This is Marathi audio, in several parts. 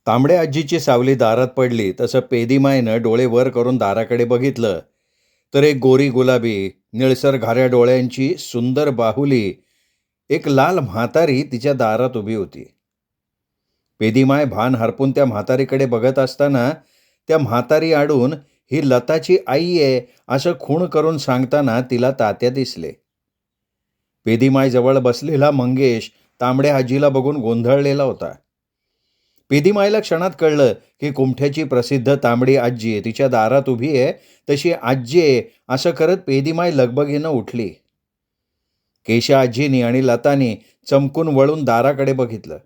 तांबड्या आजीची सावली दारात पडली तसं पेदीमायनं डोळे वर करून दाराकडे बघितलं तर एक गोरी गुलाबी निळसर घाऱ्या डोळ्यांची सुंदर बाहुली एक लाल म्हातारी तिच्या दारात उभी होती. पेदीमाय भान हरपून त्या म्हातारीकडे बघत असताना त्या म्हातारी आडून ही लताची आई आहे असं खूण करून सांगताना तिला तात्या दिसले. पेदीमाय जवळ बसलेला मंगेश तांबड्या आजीला बघून गोंधळलेला होता. पेदीमाईला क्षणात कळलं की कुमठ्याची प्रसिद्ध तांबडी आजी तिच्या दारात उभी आहे, तशी आजी आहे असं करत पेदीमाय लगबगीनं उठली. केशा आजीनी आणि लतानी चमकून वळून दाराकडे बघितलं.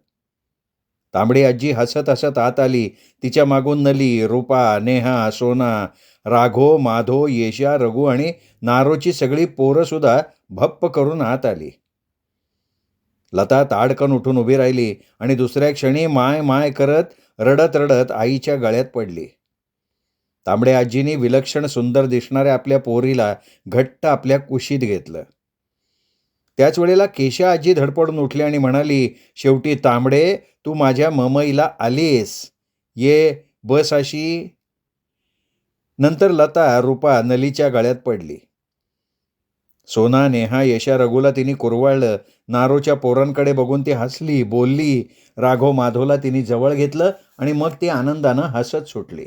तांबडी आजी हसत हसत आत आली. तिच्या मागून नली, रूपा, नेहा, सोना, राघो, माधो, येशा, रघु आणि नारोची सगळी पोरं सुद्धा भप्प करून आत आली. लता ताडकन उठून उभी राहिली आणि दुसऱ्या क्षणी माय माय करत रडत रडत आईच्या गळ्यात पडली. तांबड्या आजीनी विलक्षण सुंदर दिसणाऱ्या आपल्या पोरीला घट्ट आपल्या कुशीत घेतलं. त्याच वेळेला केशा आजी धडपडून उठली आणि म्हणाली, शेवटी तांबडे, तू माझ्या ममईला आलीस. ये बस अशी. नंतर लता, रूपा नलीच्या गळ्यात पडली. सोना, नेहा, यशा, रघुला तिने कुरवाळलं. नारोच्या पोरांकडे बघून ती हसली, बोलली. राघव, माधवला तिने जवळ घेतलं आणि मग ती आनंदानं हसत सुटली.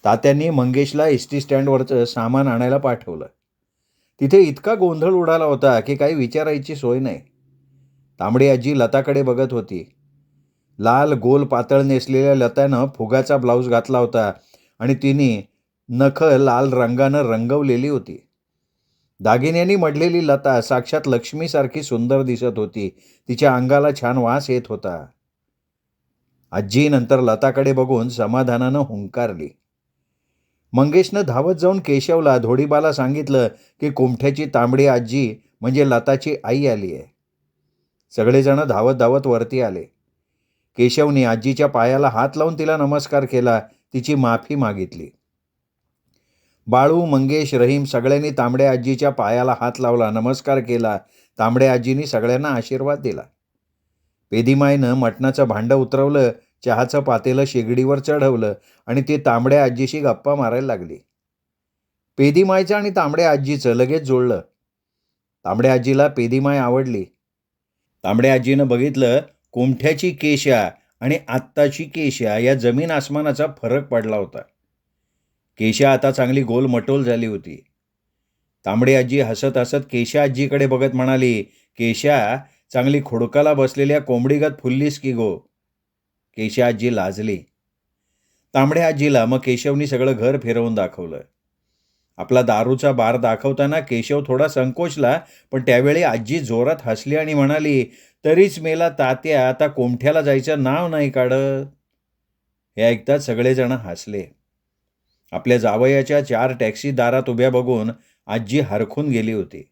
तात्यांनी मंगेशला एस टी स्टँडवरचं सामान आणायला पाठवलं. तिथे इतका गोंधळ उडाला होता की काही विचारायची सोय नाही. तांबडी आजी लताकडे बघत होती. लाल गोल पातळ नेसलेल्या लतानं फुगाचा ब्लाऊज घातला होता आणि तिने नखं लाल रंगानं रंगवलेली होती. दागिन्यांनी मढलेली लता साक्षात लक्ष्मीसारखी सुंदर दिसत होती. तिच्या अंगाला छान वास येत होता. आजी नंतर लताकडे बघून समाधानानं हुंकारली. मंगेशनं धावत जाऊन केशवला, धोडीबाला सांगितलं की कुमठ्याची तांबडी आजी म्हणजे लताची आई आली आहे. सगळेजण धावत धावत वरती आले. केशवनी आजीच्या पायाला हात लावून तिला नमस्कार केला, तिची माफी मागितली. बाळू, मंगेश, रहीम सगळ्यांनी तांबड्या आजीच्या पायाला हात लावला, नमस्कार केला. तांबड्या आजीनी सगळ्यांना आशीर्वाद दिला. पेदीमाईनं मटणाचं भांडं उतरवलं, चहाचं पातेलं शेगडीवर चढवलं आणि ती तांबड्या आजीशी गप्पा मारायला लागली. पेदीमाईचं आणि तांबड्या आजीचं लगेच जुळलं. तांबड्या आजीला पेदीमाई आवडली. तांबड्या आजीनं बघितलं कुमठ्याची केशा आणि आत्ताची केशा या जमीन आसमानाचा फरक पडला होता. केशा आता चांगली गोल मटोल झाली होती. तांबडी आजी हसत हसत केशा आजीकडे बघत म्हणाली, केशा, चांगली खुडकाला बसलेल्या कोंबडीगत फुललीस की गो. केशा आजी लाजली. तांबड्या आजीला मग केशवनी सगळं घर फिरवून दाखवलं. आपला दारूचा बार दाखवताना केशव थोडा संकोचला, पण त्यावेळी आजी जोरात हसली आणि म्हणाली, तरीच मेला तात्या, आता कोमठ्याला जायचं नाव नाही काढत. हे ऐकताच सगळेजण हसले. आपल्या जावयाच्या 4 टॅक्सी दारात उभ्या बघून आजी हरखून गेली होती.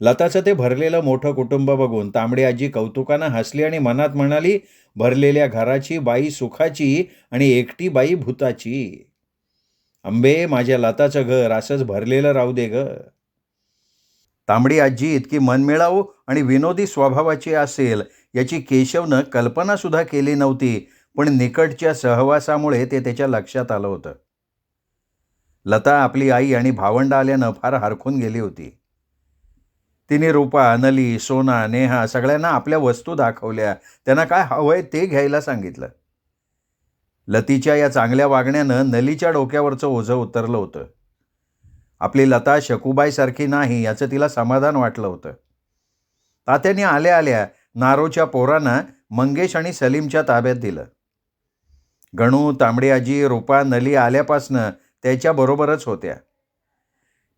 लताचं ते भरलेलं मोठं कुटुंब बघून तांबडी आजी कौतुकानं हसली आणि मनात म्हणाली, भरलेल्या घराची बाई सुखाची आणि एकटी बाई भूताची. अंबे, माझ्या लताचं घर असंच भरलेलं राहू दे ग. तांबडी आजी इतकी मनमिळावू आणि विनोदी स्वभावाची असेल याची केशवनं कल्पनासुद्धा केली नव्हती, पण निकटच्या सहवासामुळे ते त्याच्या लक्षात आलं होतं. लता आपली आई आणि भावंड आल्यानं फार हरखून गेली होती. तिने रूपा, नली, सोना, नेहा सगळ्यांना आपल्या वस्तू दाखवल्या. त्यांना काय हवंय ते घ्यायला सांगितलं. लतीच्या या चांगल्या वागण्यानं नलीच्या डोक्यावरचं ओझं उतरलं होतं. आपली लता शकुबाईसारखी नाही याचं तिला समाधान वाटलं होतं. तात्याने आल्या आल्या नारोच्या पोरांना मंगेश आणि सलीमच्या ताब्यात दिलं. गणू, तांबडी आजी, रूपा, नली आल्यापासनं त्याच्याबरोबरच होत्या.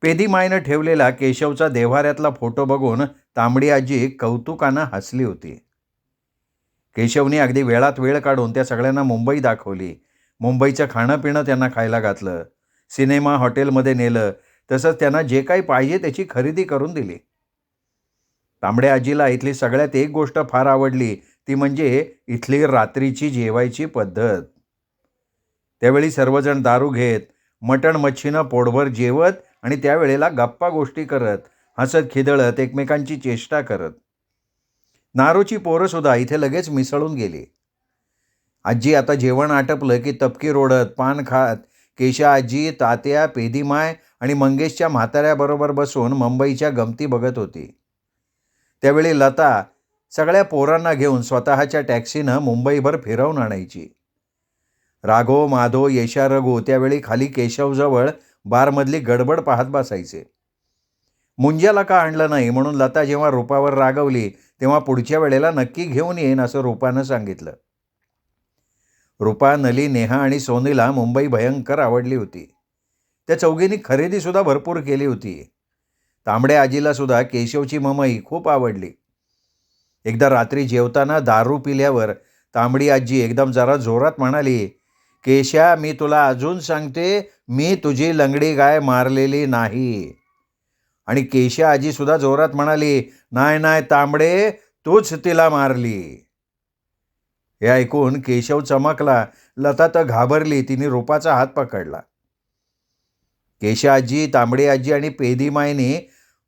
पेदीमाईनं ठेवलेला केशवचा देव्हाऱ्यातला फोटो बघून तांबडी आजी कौतुकानं हसली होती. केशवनी अगदी वेळात वेळ काढून त्या सगळ्यांना मुंबई दाखवली. मुंबईचं खाणंपिणं त्यांना खायला घातलं. सिनेमा हॉटेलमध्ये नेलं. तसंच त्यांना जे काही पाहिजे त्याची खरेदी करून दिली. तांबड्या आजीला इथली सगळ्यात एक गोष्ट फार आवडली, ती म्हणजे इथली रात्रीची जेवायची पद्धत. त्यावेळी सर्वजण दारू घेत, मटण मच्छीनं पोटभर जेवत आणि त्यावेळेला गप्पा गोष्टी करत, हसत खिदळत, एकमेकांची चेष्टा करत. नारोची पोरंसुद्धा इथे लगेच मिसळून गेली. आजी आता जेवण आटपलं की तपकी रोडत पान खात केशा आजी, तात्या, पेदीमाय आणि मंगेशच्या म्हाताऱ्याबरोबर बसून मुंबईच्या गमती बघत होती. त्यावेळी लता सगळ्या पोरांना घेऊन स्वतःच्या टॅक्सीनं मुंबईभर फिरवून आणायची. राघव, माधव, येशा, रघु त्यावेळी खाली केशवजवळ बारमधली गडबड पाहत बसायचे. मुंज्याला का आणलं नाही म्हणून लता जेव्हा रूपावर रागवली तेव्हा पुढच्या वेळेला नक्की घेऊन येईन असं रूपानं सांगितलं. रूपा, नली, नेहा आणि सोनीला मुंबई भयंकर आवडली होती. त्या चौघींनी खरेदीसुद्धा भरपूर केली होती. तांबड्या आजीला सुद्धा केशवची ममई खूप आवडली. एकदा रात्री जेवताना दारू पिल्यावर तांबडी आजी एकदम जरा जोरात म्हणाली, केशा, मी तुला अजून सांगते, मी तुझी लंगडी गाय मारलेली नाही. आणि केशा आजी सुद्धा जोरात म्हणाली, नाही नाही तांबडे, तूच तिला मारली. हे ऐकून केशव चमकला. लता तर घाबरली. तिने रूपाचा हात पकडला. केशा आजी, तांबडी आजी आणि पेदीमाईनी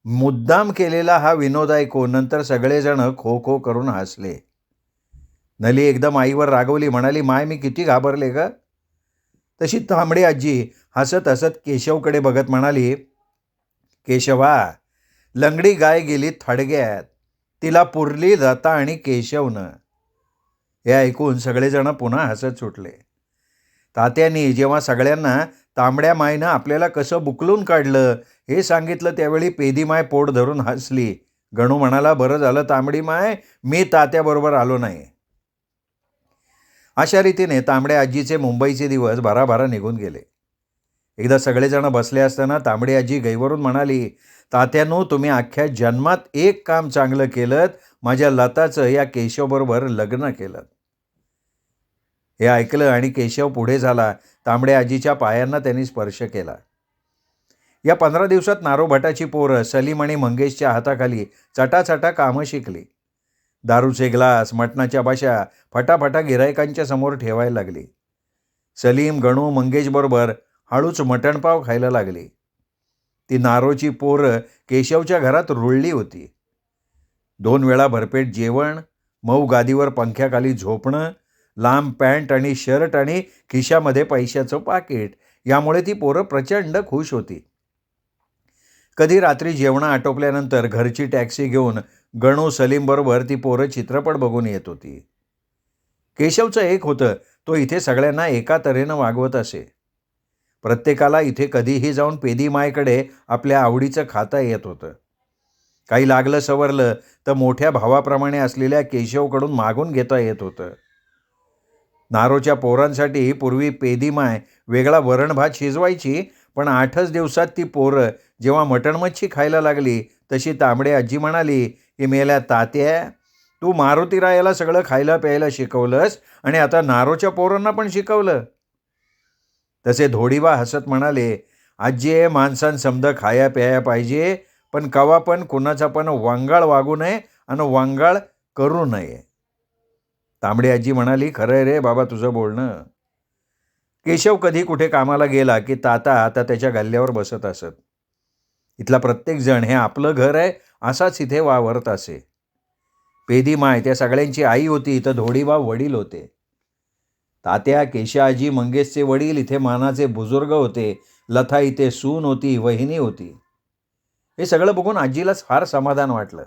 मुद्दाम केलेला हा विनोद ऐकून नंतर सगळेजण खो खो करून हसले. नली एकदम आईवर रागवली, म्हणाली, माय मी किती घाबरले ग. तशी तांबडी आजी हसत हसत केशवकडे बघत म्हणाली, केशवा, लंगडी गाय गेली थडग्यात, तिला पुरली लता आणि केशवनं. हे ऐकून सगळेजण पुन्हा हसत सुटले. तात्यांनी जेव्हा सगळ्यांना तांबड्या मायनं आपल्याला कसं बुकलून काढलं हे सांगितलं त्यावेळी पेदीमाय पोट धरून हसली. गणू म्हणाला, बरं झालं तांबडी माय, मी तात्याबरोबर आलो नाही. अशा रीतीने तांबड्या आजीचे मुंबईचे दिवस भराभरा निघून गेले. एकदा सगळेजण बसले असताना तांबडी आजी गैवरून म्हणाली, तात्यानो, तुम्ही अख्ख्या जन्मात एक काम चांगलं केलं, माझ्या लताचं या केशवबरोबर लग्न केलं. हे ऐकलं आणि केशव पुढे झाला. तांबड्या आजीच्या पायांना त्यांनी स्पर्श केला. या 15 दिवसात नारोभटाची पोरं सलीम आणि मंगेशच्या हाताखाली चटाचटा कामं शिकली. दारूचे ग्लास, मटणाच्या बाशा फटाफटा गिरायकांच्या समोर ठेवायला लागली. सलीम, गणू, मंगेशबरोबर हळूच मटणपाव खायला लागली. ती नारोची पोरं केशवच्या घरात रुळली होती. 2 वेळा भरपेट जेवण, मऊ गादीवर पंख्याखाली झोपणं, लांब पॅन्ट आणि शर्ट आणि खिशामध्ये पैशाचं पाकिट, यामुळे ती पोरं प्रचंड खुश होती. कधी रात्री जेवण आटोपल्यानंतर घरची टॅक्सी घेऊन गणू, सलीमबरोबर ती पोरं चित्रपट बघून येत होती. केशवचं एक होतं, तो इथे सगळ्यांना एका तऱ्हेनं वागवत असे. प्रत्येकाला इथे कधीही जाऊन पेदीमायकडे आपल्या आवडीचं खाता येत होतं. काही लागलं सवरलं तर मोठ्या भावाप्रमाणे असलेल्या केशवकडून मागून घेता येत होतं. नारोच्या पोरांसाठी पूर्वी पेदीमाय वेगळा वरण भात शिजवायची, पण 8च दिवसात ती पोरं जेव्हा मटण मच्छी खायला लागली तशी तांबडे आजी म्हणाली, की मेल्या तात्या, तू मारुतीरायाला सगळं खायला प्यायला शिकवलंस आणि आता नारोच्या पोरांना पण शिकवलं. तसे धोडीबा हसत म्हणाले, आजी, माणसां समद खाया प्याया पाहिजे, पण कवा पण कुणाचा पण वांगाळ वागू नये आणि वांगाळ करू नये. तांबडी आजी म्हणाली, खरंय रे बाबा तुझं बोलणं. केशव कधी कुठे कामाला गेला की ताता आता त्याच्या गल्ल्यावर बसत असत. इथला प्रत्येक जण हे आपलं घर आहे असाच इथे वावरत असे. पेदीमाय त्या सगळ्यांची आई होती, तर धोडीबा वडील होते. तात्या, केशाआजी, मंगेशचे वडील इथे मानाचे बुजुर्ग होते. लता इथे सून होती, वहिनी होती. हे सगळं बघून आजीला फार समाधान वाटलं.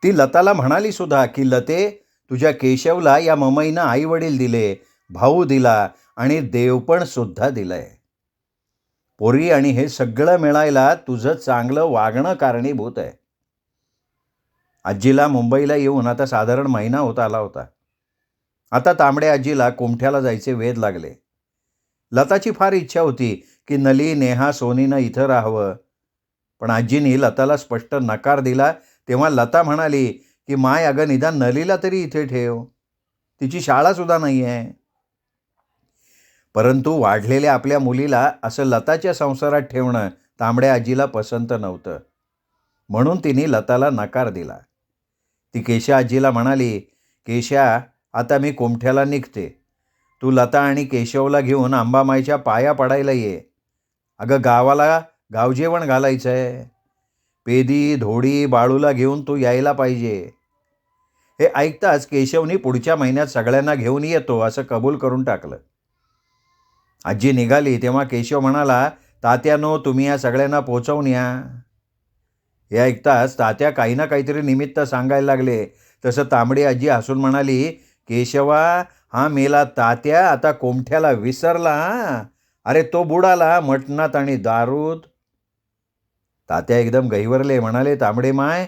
ती लताला म्हणाली सुद्धा की लते, तुझ्या केशवला या ममईनं आई वडील दिले, भाऊ दिला आणि देवपण सुद्धा दिलंय. पोरी, आणि हे सगळं मिळायला तुझं चांगलं वागणं कारणीभूत आहे. आजीला मुंबईला येऊन आता साधारण महिना होत आला होता. आता तांबड्या आजीला कुमठ्याला जायचे वेध लागले. लताची फार इच्छा होती की नली, नेहा, सोनीनं इथं राहावं, पण आजीनी लताला स्पष्ट नकार दिला. तेव्हा लता म्हणाली की माय, अगं निदान नलीला तरी इथे ठेव, तिची शाळासुद्धा नाही आहे. परंतु वाढलेल्या आपल्या मुलीला असं लताच्या संसारात ठेवणं तांबड्या आजीला पसंत नव्हतं. म्हणून तिने लताला नकार दिला. ती केशा आजीला म्हणाली, केशा, आता मी कुमठ्याला निघते. तू लता आणि केशवला घेऊन अंबामाईच्या पाया पडायला ये. अगं गावाला गावजेवण घालायचं आहे. पेदी, धोडी, बाळूला घेऊन तू यायला पाहिजे. हे ऐकताच केशवनी पुढच्या महिन्यात सगळ्यांना घेऊन येतो असं कबूल करून टाकलं. आजी निघाली तेव्हा केशव म्हणाला, तात्यानो तुम्ही या सगळ्यांना पोचवून या. हे ऐकताच तात्या काही ना काहीतरी निमित्त सांगायला लागले. तसं तांबडी आजी हसून म्हणाली, केशवा, हा मेला तात्या आता कोमठ्याला विसरला हा. अरे तो बुडाला मटणात आणि दारूत. तात्या एकदम गहिवरले. म्हणाले, तांबडे माय,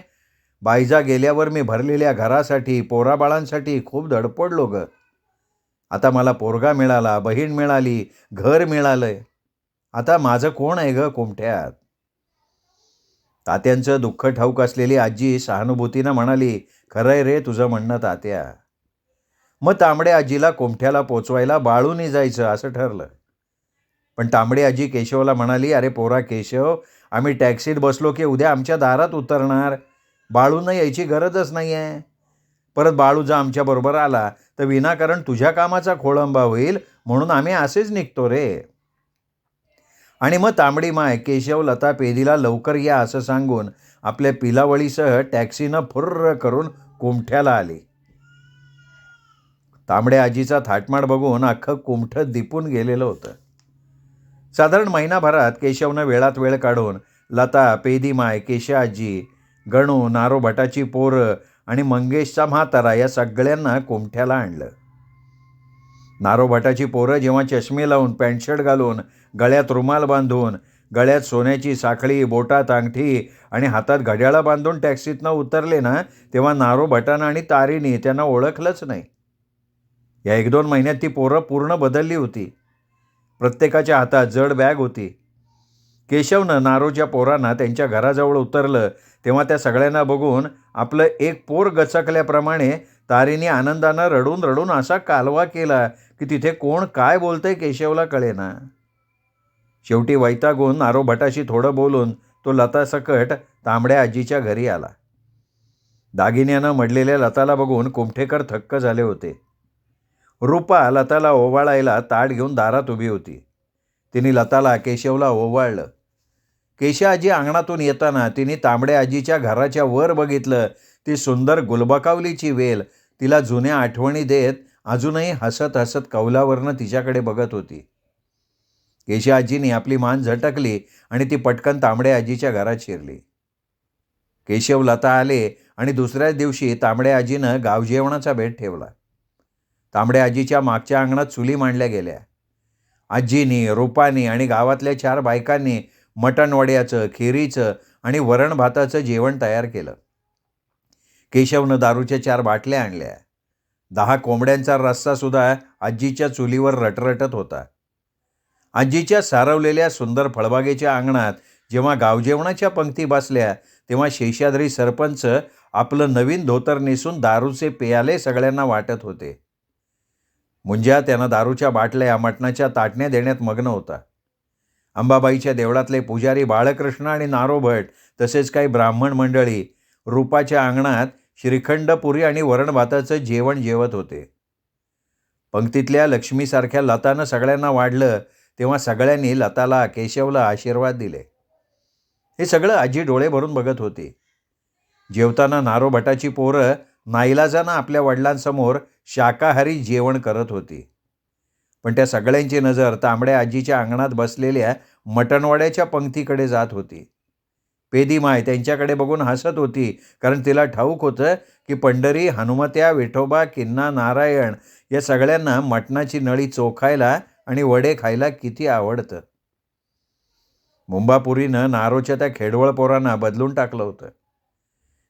बाईजा गेल्यावर मी भरलेल्या घरासाठी, पोराबाळांसाठी खूप धडपडलो ग. आता मला पोरगा मिळाला, बहीण मिळाली, घर मिळालंय. आता माझं कोण आहे ग कोमठ्यात. तात्यांचं दुःख ठाऊक असलेली आजी सहानुभूतीनं म्हणाली, खरंय रे तुझं म्हणणं तात्या. मग तांबडे आजीला कोमठ्याला पोचवायला बाळूनी जायचं असं ठरलं. पण तांबडी आजी केशवला म्हणाली, अरे पोरा केशव, आम्ही टॅक्सीत बसलो की उद्या आमच्या दारात उतरणार. बाळूनं यायची गरजच नाही आहे. परत बाळू जर आमच्याबरोबर आला तर विनाकारण तुझ्या कामाचा खोळंबा होईल, म्हणून आम्ही असेच निघतो रे. आणि मग तांबडी माय, केशव, लता, पेदीला लवकर या असं सांगून आपल्या पिलावळीसह टॅक्सीनं फुर्र करून कोमठ्याला आली. तांबड्या आजीचा थाटमाट बघून अख्खं कोमठं दिपून गेलेलं होतं. साधारण महिनाभरात केशवनं वेळात वेळ काढून लता, पेदीमाय, केशाआजी, गणू, नारो भटाची पोरं आणि मंगेशचा म्हातारा या सगळ्यांना कोमठ्याला आणलं. नारो भटाची पोरं जेव्हा चष्मे लावून, पॅन्ट शर्ट घालून, गळ्यात रुमाल बांधून, गळ्यात सोन्याची साखळी, बोटात अंगठी आणि हातात घड्याळं बांधून टॅक्सीतनं उतरले ना, तेव्हा नारो भटानं आणि तारीनी त्यांना ओळखलंच नाही. या 1-2 महिन्यात ती पोरं पूर्ण बदलली होती. प्रत्येकाच्या हातात जड बॅग होती. केशवनं नारोच्या पोरांना त्यांच्या घराजवळ उतरलं तेव्हा त्या सगळ्यांना बघून आपलं एक पोर गचकल्याप्रमाणे तारीने आनंदानं रडून रडून असा कालवा केला की तिथे कोण काय बोलतंय केशवला कळेना. शेवटी वैतागून नारो भटाशी थोडं बोलून तो लतासकट तांबड्या आजीच्या घरी आला. दागिन्यानं मडलेल्या लताला बघून कुमठेकर थक्क झाले होते. रूपा लताला ओवाळायला ताट घेऊन दारात उभी होती. तिने लताला, केशवला ओवाळलं. केशाआजी अंगणातून येताना तिने तांबड्या आजीच्या घराच्या वर बघितलं. ती सुंदर गुलबकावलीची वेल तिला जुन्या आठवणी देत अजूनही हसत हसत कौलावरनं तिच्याकडे बघत होती. केशाआजीने आपली मान झटकली आणि ती पटकन तांबड्या आजीच्या घरात शिरली. केशव, लता आले आणि दुसऱ्याच दिवशी तांबड्या आजीनं गावजेवणाचा बेत ठेवला. तांबड्या आजीच्या मागच्या अंगणात चुली मांडल्या गेल्या. आजीनी, रूपानी आणि गावातल्या 4 बायकांनी मटणवड्याचं, खिरीचं आणि वरण भाताचं जेवण तयार केलं. केशवनं दारूच्या 4 बाटल्या आणल्या. 10 कोंबड्यांचा रस्सासुद्धा आजीच्या चुलीवर रटरटत होता. आजीच्या सारवलेल्या सुंदर फळबागेच्या अंगणात जेव्हा गावजेवणाच्या पंक्ती बसल्या तेव्हा शेषाद्री सरपंच आपलं नवीन धोतर नेसून दारूचे प्याले सगळ्यांना वाटत होते. मुंज्या त्यांना दारूच्या बाटल्या, मटणाच्या ताटण्या देण्यात मग्न होता. अंबाबाईच्या देवळातले पुजारी बाळकृष्ण आणि नारोभट तसेच काही ब्राह्मण मंडळी रूपाच्या अंगणात श्रीखंड, पुरी आणि वरण भाताचं जेवण जेवत होते. पंक्तीतल्या लक्ष्मीसारख्या लतानं सगळ्यांना वाढलं तेव्हा सगळ्यांनी लताला, केशवला आशीर्वाद दिले. हे सगळं आजी डोळे भरून बघत होती. जेवताना नारो भटाची पोरं नाईलाजानं आपल्या वडिलांसमोर शाकाहारी जेवण करत होती. पण त्या सगळ्यांची नजर तांबड्या आजीच्या अंगणात बसलेल्या मटणवड्याच्या पंक्तीकडे जात होती. पेदीमाय त्यांच्याकडे बघून हसत होती, कारण तिला ठाऊक होतं की पंढरी, हनुमत्या, विठोबा, किन्ना, नारायण या सगळ्यांना मटणाची नळी चोखायला आणि वडे खायला किती आवडतं. मुंबापुरीनं नारोच्या त्या खेडवळ पोरांना बदलून टाकलं होतं.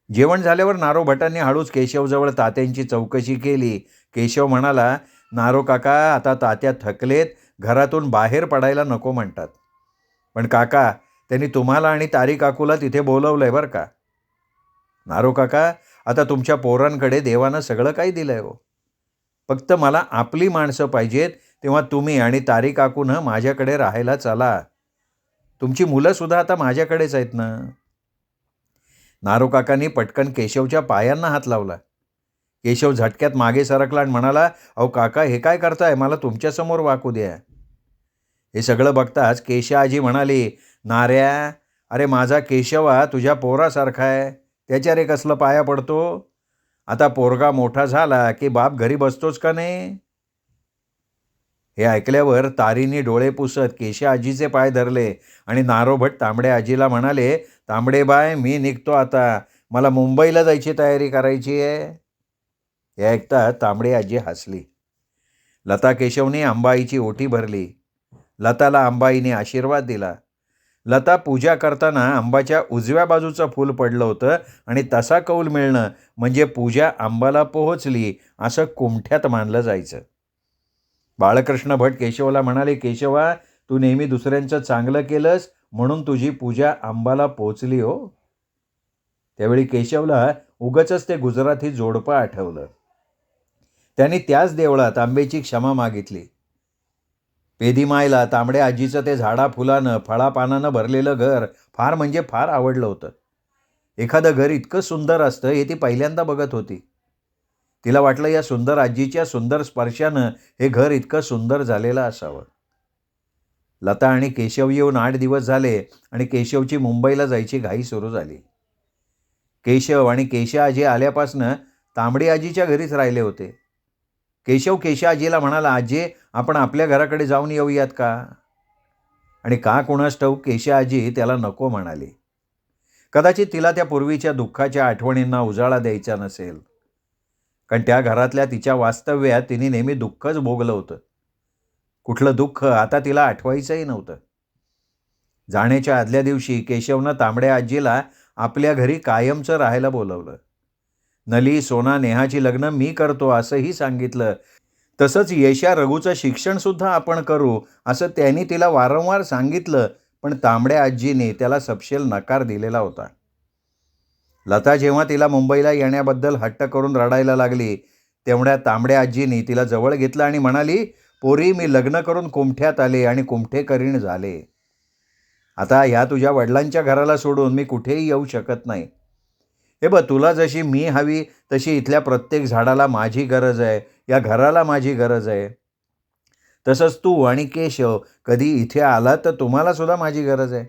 जेवण झाल्यावर नारो भटांनी हळूच केशवजवळ तात्यांची चौकशी केली. केशव म्हणाला, नारो काका, आता तात्या थकलेत, घरातून बाहेर पडायला नको म्हणतात. पण काका, त्यांनी तुम्हाला आणि तारी काकूला तिथे बोलवलंय बरं का. नारो काका, आता तुमच्या पोरांकडे देवानं सगळं काही दिलंय हो. फक्त मला आपली माणसं पाहिजेत, तेव्हा तुम्ही आणि तारी काकूनं माझ्याकडे राहायला चला. तुमची मुलंसुद्धा आता माझ्याकडेच आहेत ना. नारो काकांनी पटकन केशवच्या पायांना हात लावला. केशव झटक्यात मागे सरकला आणि म्हणाला, अहो काका, हे काय करताय, मला तुमच्यासमोर वाकू द्या. हे सगळं बघताच केशाआजी म्हणाली, नाऱ्या, अरे माझा केशवा तुझ्या पोरासारखा आहे, त्याच्या रे कसलं पाया पडतो. आता पोरगा मोठा झाला की बाप घरी बसतोच का नाही? हे ऐकल्यावर तारीने डोळे पुसत केशा आजीचे पाय धरले आणि नारोभट तांबडे आजीला म्हणाले, तांबडे बाय, मी निघतो आता. मला मुंबईला जायची तयारी करायची आहे. हे ऐकता तांबडी आजी हसली. लता केशवने आंबाईची ओटी भरली. लताला आंबाईने आशीर्वाद दिला. लता पूजा करताना आंबाच्या उजव्या बाजूचं फूल पडलं होतं आणि तसा कौल मिळणं म्हणजे पूजा आंबाला पोहोचली असं कुमठ्यात मानलं जायचं. बाळकृष्ण भट केशवला म्हणाले, केशवा, तू नेहमी दुसऱ्यांचं चांगलं केलंस म्हणून तुझी पूजा आंबाला पोहोचली हो. त्यावेळी केशवला उगाचच ते गुजराती जोडपं आठवलं. त्यांनी त्याच देवळात आंबेची क्षमा मागितली. पेदीमायला तांबड्या आजीचं ते झाडा फुलानं फळापानानं भरलेलं घर फार म्हणजे फार आवडलं होतं. एखादं घर इतकं सुंदर असतं हे ती पहिल्यांदा बघत होती. तिला वाटलं या सुंदर आजीच्या सुंदर स्पर्शानं हे घर इतकं सुंदर झालेलं असावं. लता आणि केशव येऊन 8 दिवस झाले आणि केशवची मुंबईला जायची घाई सुरू झाली. केशव आणि केशा आजी आल्यापासनं तांबडी आजीच्या घरीच राहिले होते. केशव केशा आजीला म्हणाला, आजी, आपण आपल्या घराकडे जाऊन येऊयात का? आणि का कुणास ठाऊक केशा आजी त्याला नको म्हणाली. कदाचित तिला त्या पूर्वीच्या दुःखाच्या आठवणींना उजाळा द्यायचा नसेल. कारण त्या घरातल्या तिच्या वास्तव्यात तिने नेहमी दुःखच भोगलं होतं. कुठलं दुःख आता तिला आठवायचंही नव्हतं. जाण्याच्या आदल्या दिवशी केशवनं तांबड्या आजीला आपल्या घरी कायमचं राहायला बोलवलं. नली, सोना, नेहाची लग्न मी करतो असंही सांगितलं. तसंच यशा, रघुचं शिक्षणसुद्धा आपण करू असं त्यांनी तिला वारंवार सांगितलं, पण तांबड्या आजीने त्याला सपशेल नकार दिलेला होता. लता जेव्हा तिला मुंबईला येण्याबद्दल हट्ट करून रडायला लागली, तेवढ्या तांबड्या आजीने तिला जवळ घेतलं आणि म्हणाली, पोरी, मी लग्न करून कुमठ्यात आले आणि कुमठेकरीण झाले. आता ह्या तुझ्या वडिलांच्या घराला सोडून मी कुठेही येऊ शकत नाही. हे बघ, तुला जशी मी हवी तशी इथल्या प्रत्येक झाडाला माझी गरज आहे, या घराला माझी गरज आहे. तसंच तू आणि केशव कधी इथे आला तर तुम्हाला सुद्धा माझी गरज आहे.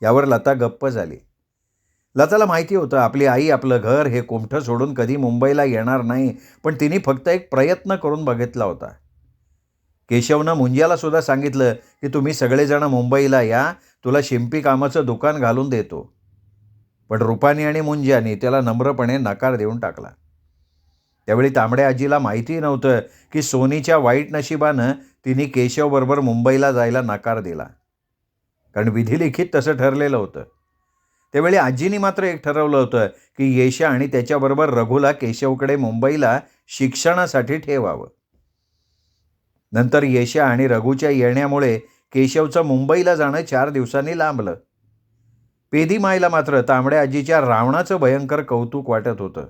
यावर लता गप्प झाली. लताला माहिती होतं आपली आई आपलं घर हे कुमठं सोडून कधी मुंबईला येणार नाही, पण तिने फक्त एक प्रयत्न करून बघितला होता. केशवनं मुंज्याला सुद्धा सांगितलं की तुम्ही सगळेजण मुंबईला या, तुला शिंपी कामाचं दुकान घालून देतो. पण रुपानी आणि मुंज्याने त्याला नम्रपणे नकार देऊन टाकला. त्यावेळी तांबड्या आजीला माहिती नव्हतं की सोनीच्या वाईट नशिबानं तिने केशवबरोबर मुंबईला जायला नकार दिला. कारण विधिलिखित तसं ठरलेलं होतं. त्यावेळी आजीने मात्र एक ठरवलं होतं की येशा आणि त्याच्याबरोबर रघुला केशवकडे मुंबईला शिक्षणासाठी ठेवावं. नंतर येशा आणि रघुच्या येण्यामुळे केशवचं मुंबईला जाणं 4 दिवसांनी लांबलं. पेदीमाईला मात्र तांबड्या आजीच्या रावणाचं भयंकर कौतुक वाटत होतं.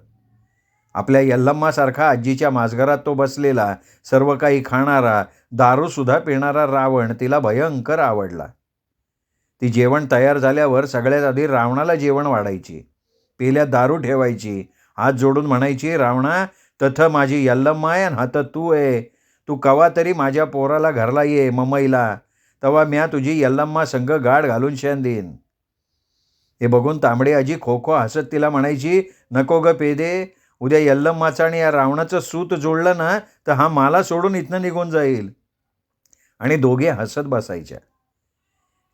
आपल्या यल्लम्मासारखा आजीच्या माजघरात तो बसलेला, सर्व काही खाणारा, दारूसुद्धा पिणारा रावण तिला भयंकर आवडला. ती जेवण तयार झाल्यावर सगळ्यात आधी रावणाला जेवण वाढायची, पेल्यात दारू ठेवायची, हात जोडून म्हणायची, रावणा, तथ माझी यल्लम्माय आणि हात तू आहे. तू कवा तरी माझ्या पोराला घरला ये मुंबईला, तेव्हा म्या तुझी यल्लम्मा संग गाठ घालून शेण देईन. हे बघून तांबडी आजी खो खो हसत तिला म्हणायची, नको ग पेदे, उद्या यल्लम्माचं आणि या रावणाचं सूत जुळलं ना तर हा मला सोडून इथनं निघून जाईल. आणि दोघे हसत बसायच्या.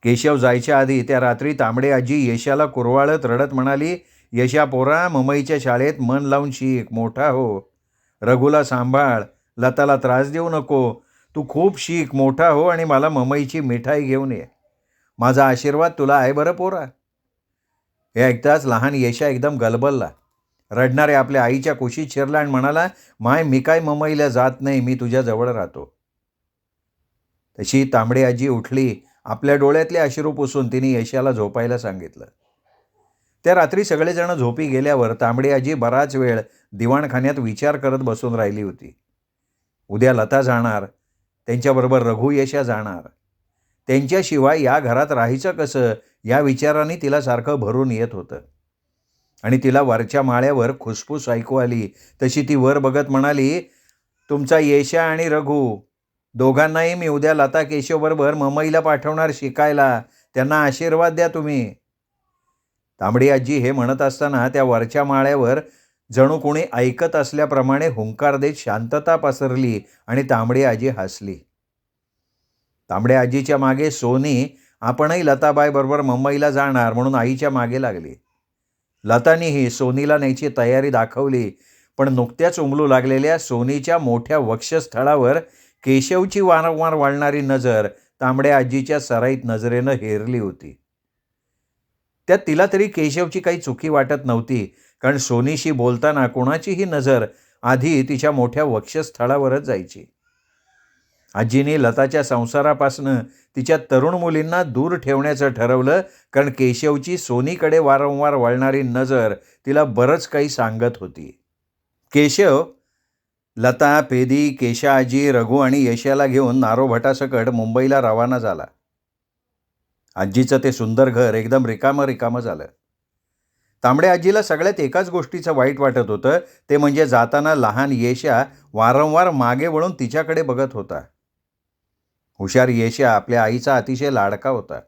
केशव जायच्या आधी त्या रात्री तांबडी आजी यशाला कुरवाळत रडत म्हणाली, यशा पोरा, मुंबईच्या शाळेत मन लावून शिक, मोठा हो. रघुला सांभाळ, लताला त्रास देऊ नको. तू खूप शिक, मोठा हो आणि मला मुंबईची मिठाई घेऊन ये. माझा आशीर्वाद तुला आहे बरं पोरा. हे ऐकताच लहान यशा एकदम गलबलला. रडणाऱ्या आपल्या आईच्या कुशीत शिरला आणि म्हणाला, माय, मी काय मुंबईला जात नाही, मी तुझ्याजवळ राहतो. तशी तांबडी आजी उठली. आपल्या डोळ्यातले अश्रू पुसून तिने यशाला झोपायला सांगितलं. त्या रात्री सगळेजण झोपी गेल्यावर तांबडी आजी बराच वेळ दिवाणखान्यात विचार करत बसून राहिली होती. उद्या लता जाणार, त्यांच्याबरोबर रघु, यशा जाणार. त्यांच्याशिवाय या घरात राहायचं कसं या विचाराने तिला सारखं भरून येत होतं. आणि तिला वरच्या माळ्यावर खुसफुस ऐकू आली. तशी ती वर बघत म्हणाली, तुमचा येशा आणि रघु दोघांनाही मी उद्या लता केशवबरोबर मुंबईला पाठवणार शिकायला. त्यांना आशीर्वाद द्या तुम्ही. तांबडी आजी हे म्हणत असताना त्या वरच्या माळ्यावर जणू कोणी ऐकत असल्याप्रमाणे हुंकार देत शांतता पसरली आणि तांबडी आजी हसली. तांबड्या आजीच्या मागे सोनी आपणही लताबाई बरोबर मुंबईला जाणार म्हणून आईच्या मागे लागली. लतानीही सोनीला न्यायची तयारी दाखवली, पण नुकत्याच उमलू लागलेल्या सोनीच्या मोठ्या वक्षस्थळावर केशवची वारंवार वळणारी नजर तांबड्या आजीच्या सराईत नजरेनं हेरली होती. त्यात तिला तरी केशवची काही चुकी वाटत नव्हती, कारण सोनीशी बोलताना कोणाचीही नजर आधी तिच्या मोठ्या वक्षस्थळावरच जायची. आजीने लताच्या संसारापासनं तिच्या तरुण मुलींना दूर ठेवण्याचं ठरवलं, कारण केशवची सोनीकडे वारंवार वळणारी नजर तिला बरंच काही सांगत होती. केशव लता, पेदी, केशाआजी, रघु आणि यशाला घेऊन नारोभटासकट मुंबईला रवाना झाला. आजीचं ते सुंदर घर एकदम रिकामं झालं. तांबड्या आजीला सगळ्यात एकाच गोष्टीचं वाईट वाटत होतं, ते म्हणजे जाताना लहान येशा वारंवार मागे वळून तिच्याकडे बघत होता. हुशार येशा आपल्या आईचा अतिशय लाडका होता.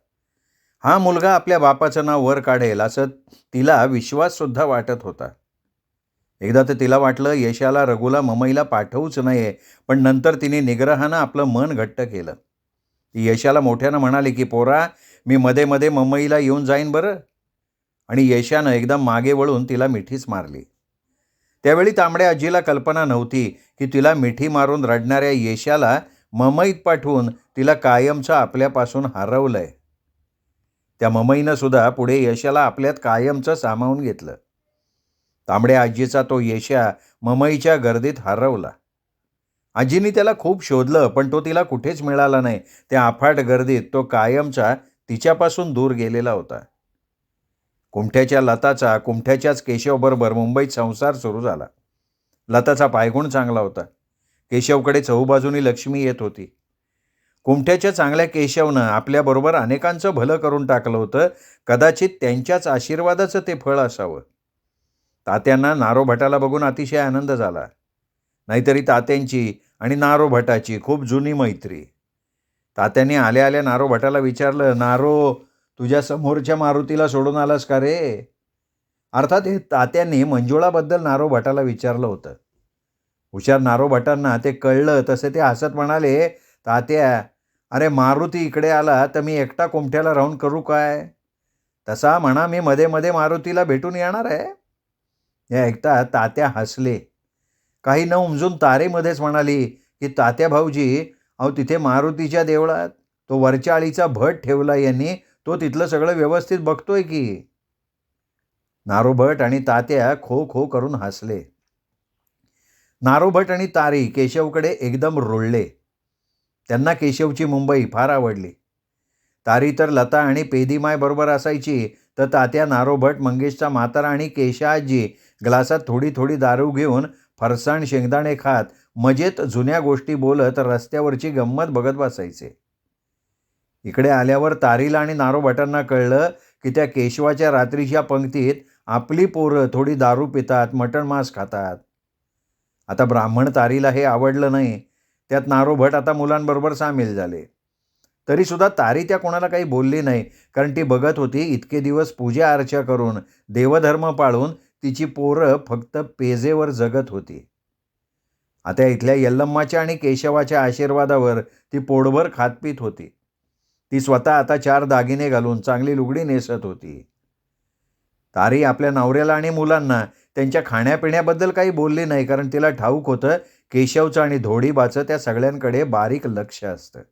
हा मुलगा आपल्या बापाचं नाव वर काढेल असं तिला विश्वाससुद्धा वाटत होता. एकदा तर तिला वाटलं यशाला रघुला मुंबईला पाठवूच नये, पण नंतर तिने निग्रहानं आपलं मन घट्ट केलं. ती यशाला मोठ्यानं म्हणाली की पोरा, मी मध्ये मध्ये मुंबईला येऊन जाईन बरं. आणि यशानं एकदम मागे वळून तिला मिठीच मारली. त्यावेळी तांबड्या आजीला कल्पना नव्हती की तिला मिठी मारून रडणाऱ्या यशाला मुंबईत पाठवून तिला कायमचं आपल्यापासून हरवलंय. त्या मुंबईनं सुद्धा पुढे यशाला आपल्यात कायमचं सामावून घेतलं. तांबड्या आजीचा तो यशा मुंबईच्या गर्दीत हरवला. आजीने त्याला खूप शोधलं, पण तो तिला कुठेच मिळाला नाही. त्या अफाट गर्दीत तो कायमचा तिच्यापासून दूर गेलेला होता. कुमठ्याच्या लताचा कुमठ्याच्याच केशवबरोबर मुंबईत संसार सुरू झाला. लताचा पायगुण चांगला होता. केशवकडे चहूबाजूनी लक्ष्मी येत होती. कुमठ्याच्या चांगल्या केशवनं आपल्याबरोबर अनेकांचं भलं करून टाकलं होतं. कदाचित त्यांच्याच आशीर्वादाचं ते फळ असावं. तात्यांना नारोभटाला बघून अतिशय आनंद झाला. नाहीतरी तात्यांची आणि नारोभटाची खूप जुनी मैत्री. तात्यांनी आल्या आल्या नारोभटाला विचारलं, नारो, तुझ्या समोरच्या मारुतीला सोडून आलास का रे? अर्थात हे तात्यांनी मंजुळाबद्दल नारोभटाला विचारलं होतं. हुशार नारोभटांना ते कळलं, तसे ते हसत म्हणाले, तात्या, अरे मारुती इकडे आला तर मी एकटा कुमठ्याला राहून करू काय? तसा म्हणा मी मध्ये मध्ये मारुतीला भेटून येणार आहे. हे ऐकता तात्या हसले. काही न उमजून तारेमध्येच म्हणाली की तात्या भाऊजी, अहो तिथे मारुतीच्या देवळात तो वरच्या आळीचा भट ठेवला यांनी, तो तिथलं सगळं व्यवस्थित बघतोय की. नारोभट आणि तात्या खो खो करून हसले. नारोभट आणि तारी केशवकडे एकदम रुळले. त्यांना केशवची मुंबई फार आवडली. तारी तर लता आणि पेदीमाय बरोबर असायची, तर तात्या, नारोभट, मंगेशचा म्हातारा आणि केशाआजी ग्लासात थोडी थोडी दारू घेऊन फरसाण शेंगदाणे खात मजेत जुन्या गोष्टी बोलत रस्त्यावरची गंमत बघत बसायचे. इकडे आल्यावर तारीला आणि नारोभटांना कळलं की त्या केशवाच्या रात्रीच्या पंक्तीत आपली पोरं थोडी दारू पितात, मटण मांस खातात. आता ब्राह्मण तारीला हे आवडलं नाही. त्यात नारोभट आता मुलांबरोबर सामील झाले. तरीसुद्धा तारी त्या कोणाला काही बोलली नाही, कारण ती बघत होती इतके दिवस पूजा अर्चा करून देवधर्म पाळून तिची पोरं फक्त पेजेवर जगत होती. आता इथल्या यल्लम्माच्या आणि केशवाच्या आशीर्वादावर ती पोटभर खातपीत होती. ती स्वतः आता 4 दागिने घालून चांगली लुगडी नेसत होती. तारी आपल्या नवऱ्याला आणि मुलांना त्यांच्या खाण्यापिण्याबद्दल काही बोलली नाही, कारण तिला ठाऊक होतं केशवचं आणि धोडीबाचं त्या सगळ्यांकडे बारीक लक्ष असतं.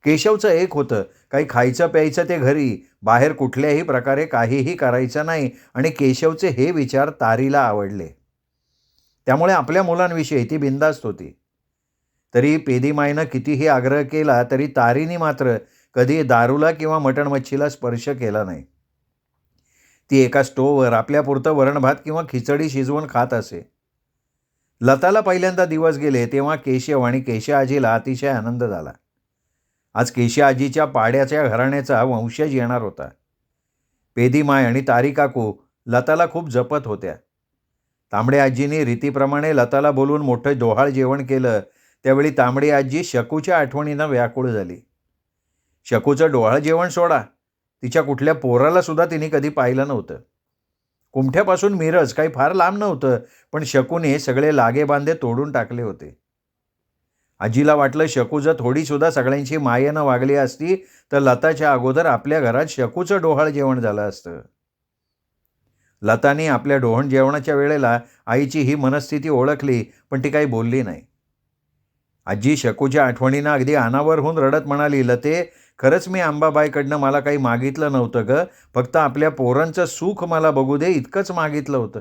केशवचं एक होतं, काही खायचं प्यायचं ते घरी, बाहेर कुठल्याही प्रकारे काहीही करायचं नाही. आणि केशवचे हे विचार तारीला आवडले. त्यामुळे आपल्या मुलांविषयी ती बिनधास्त होती. तरी पेदीमाईनं कितीही आग्रह केला तरी तारीने मात्र कधी दारूला किंवा मटण मच्छीला स्पर्श केला नाही. ती एका स्टोव्हवर आपल्यापुरतं वरण भात किंवा खिचडी शिजवून खात असे. लताला पहिल्यांदा दिवस गेले तेव्हा केशव आणि केशाआजीला अतिशय आनंद झाला. आज केशाआजीच्या पाड्याच्या घराण्याचा वंशज येणार होता. पेदीमाय आणि तारी काकू लताला खूप जपत होत्या. तांबडे आजीने रीतीप्रमाणे लताला बोलवून मोठं डोहाळ जेवण केलं. त्यावेळी तांबडी आजी शकूच्या आठवणीनं व्याकुळ झाली. शकूचं डोहाळ जेवण सोडा, तिच्या कुठल्या पोराला सुद्धा तिने कधी पाहिलं नव्हतं. कुमठ्यापासून मिरज काही फार लांब नव्हतं, पण शकूने सगळे लागेबांधे तोडून टाकले होते. आजीला वाटलं शकू जर थोडीसुद्धा सगळ्यांची मायेनं वागली असती, तर लताच्या अगोदर आपल्या घरात शकूचं डोहाळ जेवण झालं असतं. लताने आपल्या डोहाळ जेवणाच्या वेळेला आईची ही मनस्थिती ओळखली, पण ती काही बोलली नाही. आजी शकूच्या आठवणीनं अगदी अनावर होऊन रडत म्हणाली, "लते, खरंच मी अंबाबाईकडनं मला काही मागितलं नव्हतं गं. फक्त आपल्या पोरांचं सुख मला बघू दे इतकंच मागितलं होतं."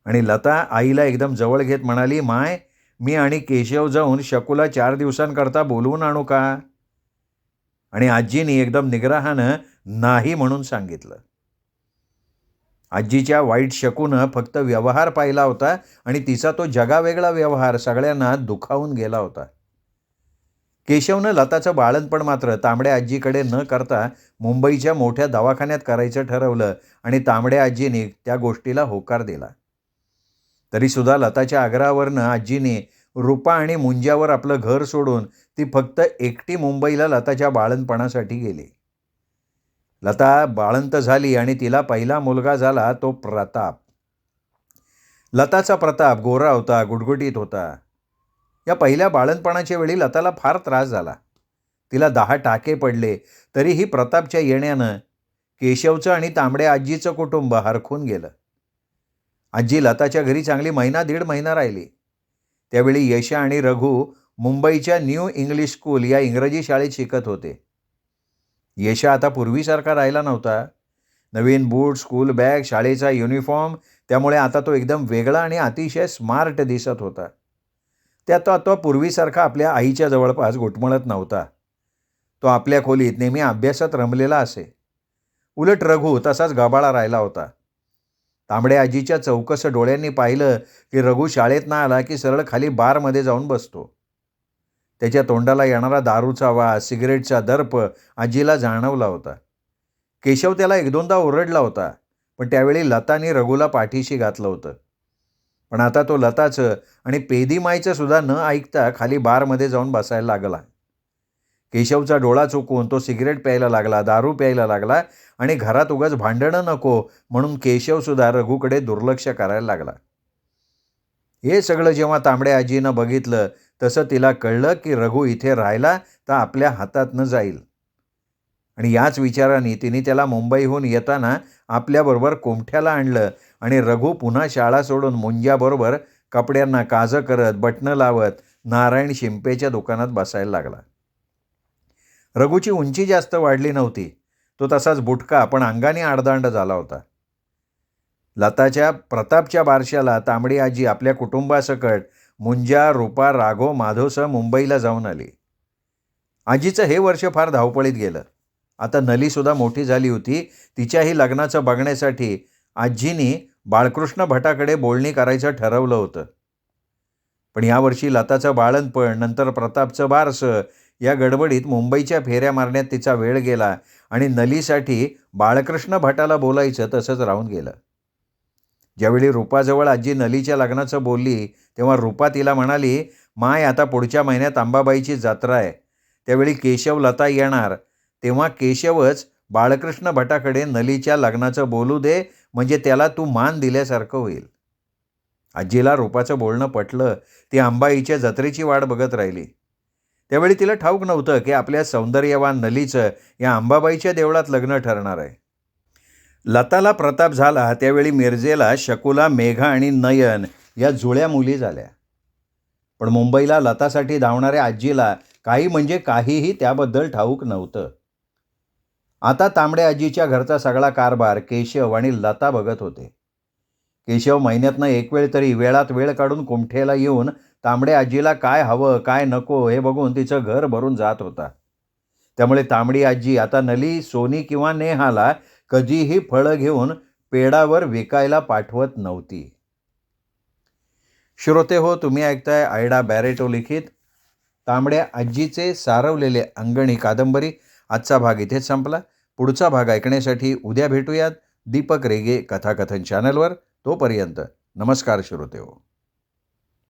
आणि लता आईला एकदम जवळ घेत म्हणाली, "माय, मी आणि केशव जाऊन शकूला 4 दिवसांकरता बोलवून आणू का?" आणि आजीनी एकदम निग्रहानं नाही म्हणून सांगितलं. आजीच्या वाईट शकूनं फक्त व्यवहार पाहिला होता आणि तिचा तो जगावेगळा व्यवहार सगळ्यांना दुखावून गेला होता. केशवनं लताचं बाळंतपण मात्र तांबड्या आजीकडे न करता मुंबईच्या मोठ्या दवाखान्यात करायचं ठरवलं आणि तांबड्या आजीने त्या गोष्टीला होकार दिला. तरीसुद्धा लताच्या आग्रहावरनं आजीने रूपा आणि मुंज्यावर आपलं घर सोडून ती फक्त एकटी मुंबईला लताच्या बाळंतपणासाठी गेली. लता बाळंत झाली आणि तिला पहिला मुलगा झाला तो प्रताप. लताचा प्रताप गोरा होता, गुटगुटीत होता. या पहिल्या बाळंतपणाच्या वेळी लताला फार त्रास झाला. तिला 10 टाके पडले. तरीही प्रतापच्या येण्यानं केशवचं आणि तांबड्या आजीचं कुटुंब हरखून गेलं. आजी लताच्या घरी चांगली महिना दीड महिना राहिली. त्यावेळी यशा आणि रघु मुंबईच्या न्यू इंग्लिश स्कूल या इंग्रजी शाळेत शिकत होते. यशा आता पूर्वीसारखा राहिला नव्हता. नवीन बूट, स्कूल बॅग, शाळेचा युनिफॉर्म, त्यामुळे आता तो एकदम वेगळा आणि अतिशय स्मार्ट दिसत होता. त्यात तो पूर्वीसारखा आपल्या आईच्या जवळपास घुटमळत नव्हता. तो आपल्या खोलीत नेहमी अभ्यासात रमलेला असे. उलट रघु तसाच गबाळा राहिला होता. तांबड्या आजीच्या चौकस डोळ्यांनी पाहिलं की रघु शाळेत न आला की सरळ खाली बारमध्ये जाऊन बसतो. त्याच्या तोंडाला येणारा दारूचा वास, सिगरेटचा दर्प आजीला जाणवला होता. केशव त्याला 1-2दा ओरडला होता, पण त्यावेळी लताने रघुला पाठीशी घातलं होतं. पण आता तो लताचं आणि पेदीमाईचं सुद्धा न ऐकता खाली बारमध्ये जाऊन बसायला लागला. केशवचा डोळा चुकून तो सिगरेट प्यायला लागला, दारू प्यायला लागला आणि घरात उगाच भांडणं नको म्हणून केशवसुद्धा रघुकडे दुर्लक्ष करायला लागला. हे सगळं जेव्हा तांबड्या आजीनं बघितलं तसं तिला कळलं की रघु इथे राहिला तर आपल्या हातातनं जाईल. आणि याच विचाराने तिने त्याला मुंबईहून येताना आपल्याबरोबर कोमठ्याला आणलं आणि रघु पुन्हा शाळा सोडून मुंज्याबरोबर कपड्यांना काजं करत, बटणं लावत नारायण शिंपेच्या दुकानात बसायला लागला. रघुची उंची जास्त वाढली नव्हती. तो तसाच बुटका पण अंगाने आडदांड झाला होता. लताच्या प्रतापच्या बारशाला तांबडी आजी आपल्या कुटुंबासकट मुंजा, रूपा, राघव, माधवसह मुंबईला जाऊन आली. आजीचं हे वर्ष फार धावपळीत गेलं. आता नलीसुद्धा मोठी झाली होती. तिच्याही लग्नाचं बघण्यासाठी आजीनी बाळकृष्ण भटाकडे बोलणी करायचं ठरवलं होतं. पण यावर्षी लताचं बाळंतपण, नंतर प्रतापचं बारसं, या गडबडीत मुंबईच्या फेऱ्या मारण्यात तिचा वेळ गेला आणि नलीसाठी बाळकृष्ण भटाला बोलायचं तसंच राहून गेलं. ज्यावेळी रूपाजवळ आजी नलीच्या लग्नाचं बोलली तेव्हा रूपा तिला म्हणाली, "माय, आता पुढच्या महिन्यात अंबाबाईची जत्रा आहे. त्यावेळी केशव लता येणार. तेव्हा केशवच बाळकृष्ण भटाकडे नलीच्या लग्नाचं बोलू दे, म्हणजे त्याला तू मान दिल्यासारखं होईल." आजीला रूपाचं बोलणं पटलं. ती अंबाईच्या जत्रेची वाट बघत राहिली. त्यावेळी तिला ठाऊक नव्हतं की आपल्या सौंदर्यवान नलीचं या अंबाबाईच्या देवळात लग्न ठरणार आहे. लताला प्रताप झाला त्यावेळी मिरजेला शकुला, मेघा आणि नयन या जुळ्या मुली झाल्या. पण मुंबईला लतासाठी धावणाऱ्या आजीला काही म्हणजे काहीही त्याबद्दल ठाऊक नव्हतं. आता तांबड्या आजीच्या घरचा सगळा कारभार केशव आणि लता बघत होते. केशव महिन्यातनं एक वेळ तरी वेळात वेळ काढून कुमठेला येऊन तांबड्या आजीला काय हवं, काय नको हे बघून तिचं घर भरून जात होता. त्यामुळे तांबडी आजी आता नली, सोनी किंवा नेहाला कधीही फळं घेऊन पेडावर विकायला पाठवत नव्हती. श्रोते हो, तुम्ही ऐकताय आयडा बॅरेटो लिखित तांबड्या आजीचे सारवलेले अंगणी कादंबरी. आजचा भाग इथेच संपला. पुढचा भाग ऐकण्यासाठी उद्या भेटूयात दीपक रेगे कथाकथन चॅनलवर. तोपर्यंत नमस्कार श्रोते हो.